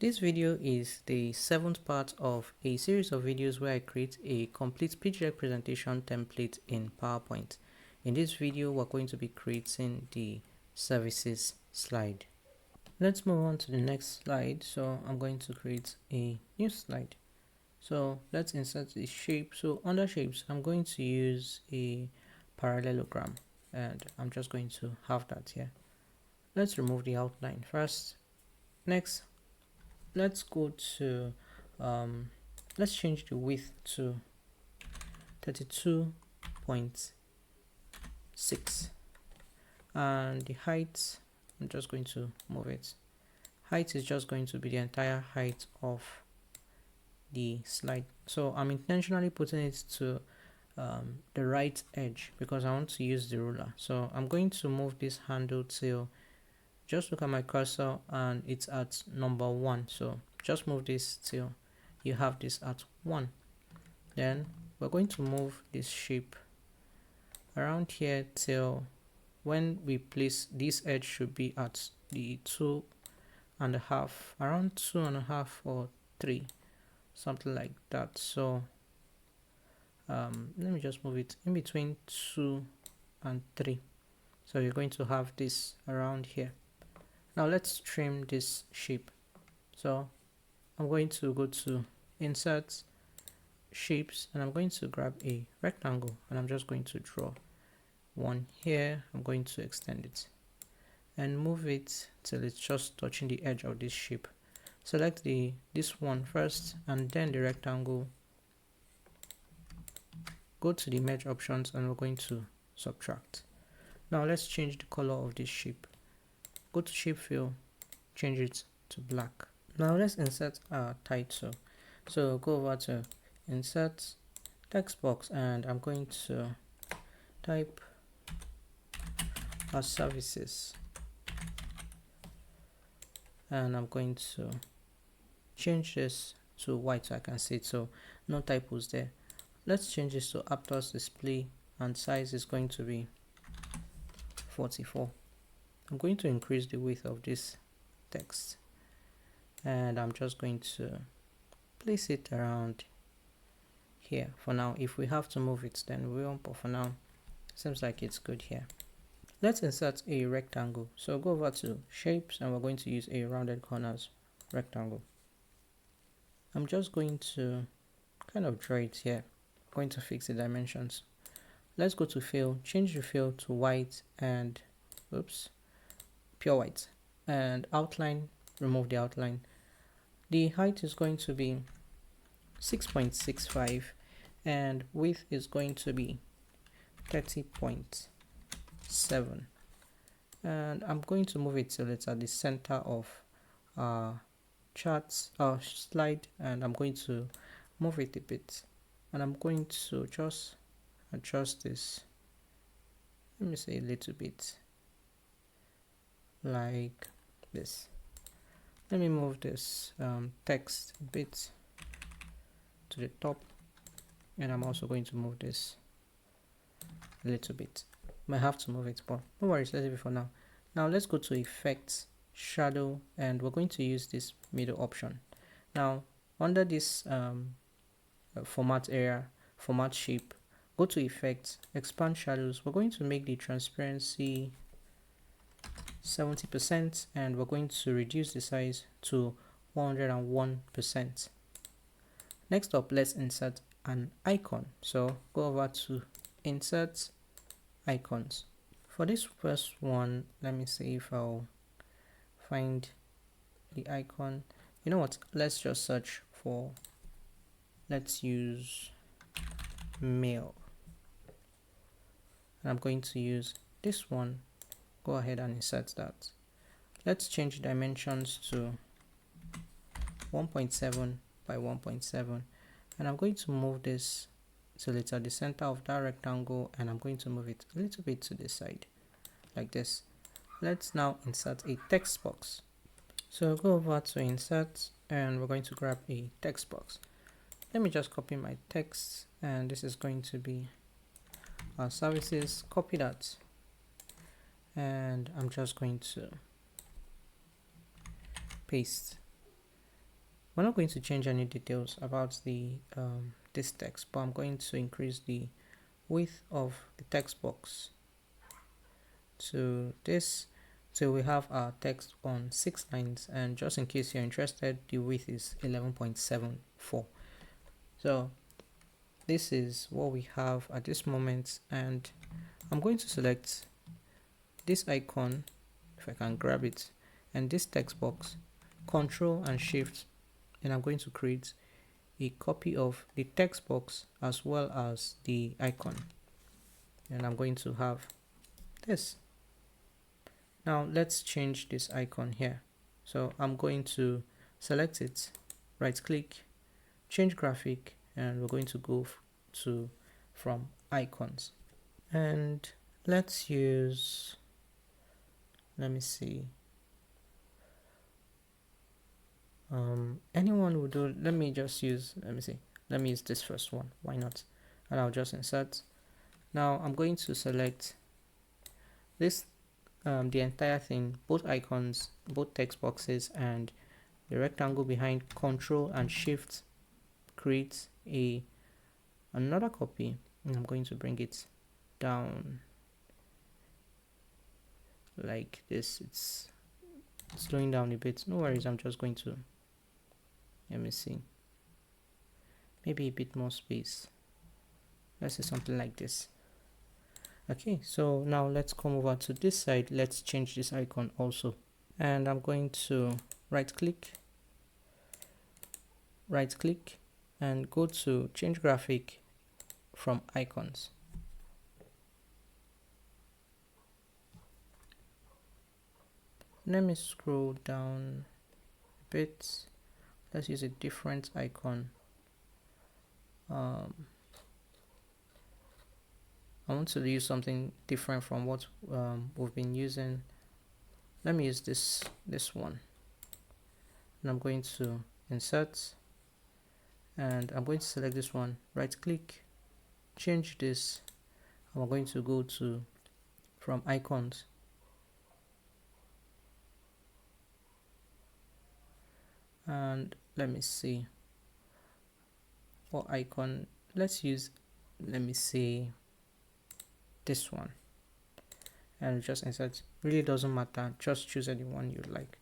This video is the 7th part of a series of videos where I create a complete PGX presentation template in PowerPoint. In this video, we're going to be creating the services slide. Let's move on to the next slide. So I'm going to create a new slide. So let's insert the shape. So under shapes, I'm going to use a parallelogram and I'm just going to have that here. Let's remove the outline first. Next, let's go to let's change the width to 32.6 and the height, I'm just going to move it. Height is just going to be the entire height of the slide. So I'm intentionally putting it to the right edge because I want to use the ruler. So I'm going to move this handle till, just look at my cursor and it's at number 1. So just move this till you have this at 1. Then we're going to move this shape around here till when we place this edge should be at the 2.5, around 2.5 or 3, something like that. So let me just move it in between 2 and 3. So you're going to have this around here. Now let's trim this shape. So I'm going to go to insert shapes and I'm going to grab a rectangle and I'm just going to draw one here. I'm going to extend it and move it till it's just touching the edge of this shape. Select this one first and then the rectangle. Go to the merge options and we're going to subtract. Now let's change the color of this shape. Go to shape fill, change it to black. Now let's insert our title. So go over to insert text box and I'm going to type our services and I'm going to change this to white so I can see it, so no typos there. Let's change this to Aptos display and size is going to be 44. I'm going to increase the width of this text and I'm just going to place it around here for now. If we have to move it then we won't, but for now seems like it's good here. Let's insert a rectangle. So go over to shapes and we're going to use a rounded corners rectangle. I'm just going to kind of draw it here. I'm going to fix the dimensions. Let's go to fill, change the fill to white and pure white, and outline, remove the outline. The height is going to be 6.65 and width is going to be 30.7 and I'm going to move it till it's at the center of our charts, our slide, and I'm going to move it a bit and I'm going to just adjust this, let me say a little bit like this. Let me move this text a bit to the top and I'm also going to move this a little bit. Might have to move it, but no worries, let's leave it for now. Now let's go to effects, shadow, and we're going to use this middle option. Now under this format area, format shape, go to effects, expand shadows. We're going to make the transparency 70% and we're going to reduce the size to 101%. Next up, let's insert an icon. So go over to insert icons. For this first one, let me see if I'll find the icon. You know what, let's just search for, let's use mail and I'm going to use this one. Go ahead and insert that. Let's change dimensions to 1.7 by 1.7 and I'm going to move this till it's at the center of that rectangle and I'm going to move it a little bit to this side like this. Let's now insert a text box. So go over to insert and we're going to grab a text box. Let me just copy my text and this is going to be our services. Copy that and I'm just going to paste we're not going to change any details about the this text, but I'm going to increase the width of the text box to this till we have our text on 6 lines, and just in case you're interested, the width is 11.74. so this is what we have at this moment, and I'm going to select this icon, if I can grab it, and this text box, Control and Shift, and I'm going to create a copy of the text box as well as the icon, and I'm going to have this. Now let's change this icon here. So I'm going to select it, right click, change graphic, and we're going to go to from icons, and let's use, let me see, anyone will do. Let me use this first one, why not? And I'll just insert. Now I'm going to select this, the entire thing, both icons, both text boxes, and the rectangle behind. Control and Shift creates another copy, and I'm going to bring it down like this. It's slowing down a bit, no worries. I'm just going to, let me see, maybe a bit more space. Let's say something like this. Okay, so now let's come over to this side. Let's change this icon also, and I'm going to right click, and go to change graphic from icons. Let me scroll down a bit. Let's use a different icon. I want to use something different from what we've been using. Let me use this one, and I'm going to insert, and I'm going to select this one, right click, change this, and we're going to go to from icons, and let me see what icon. Let's use, let me see, this one, and just insert. Really doesn't matter, just choose any one you like.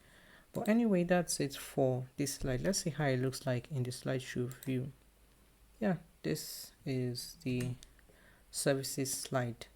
But anyway, that's it for this slide. Let's see how it looks like in the slideshow view. Yeah, this is the services slide.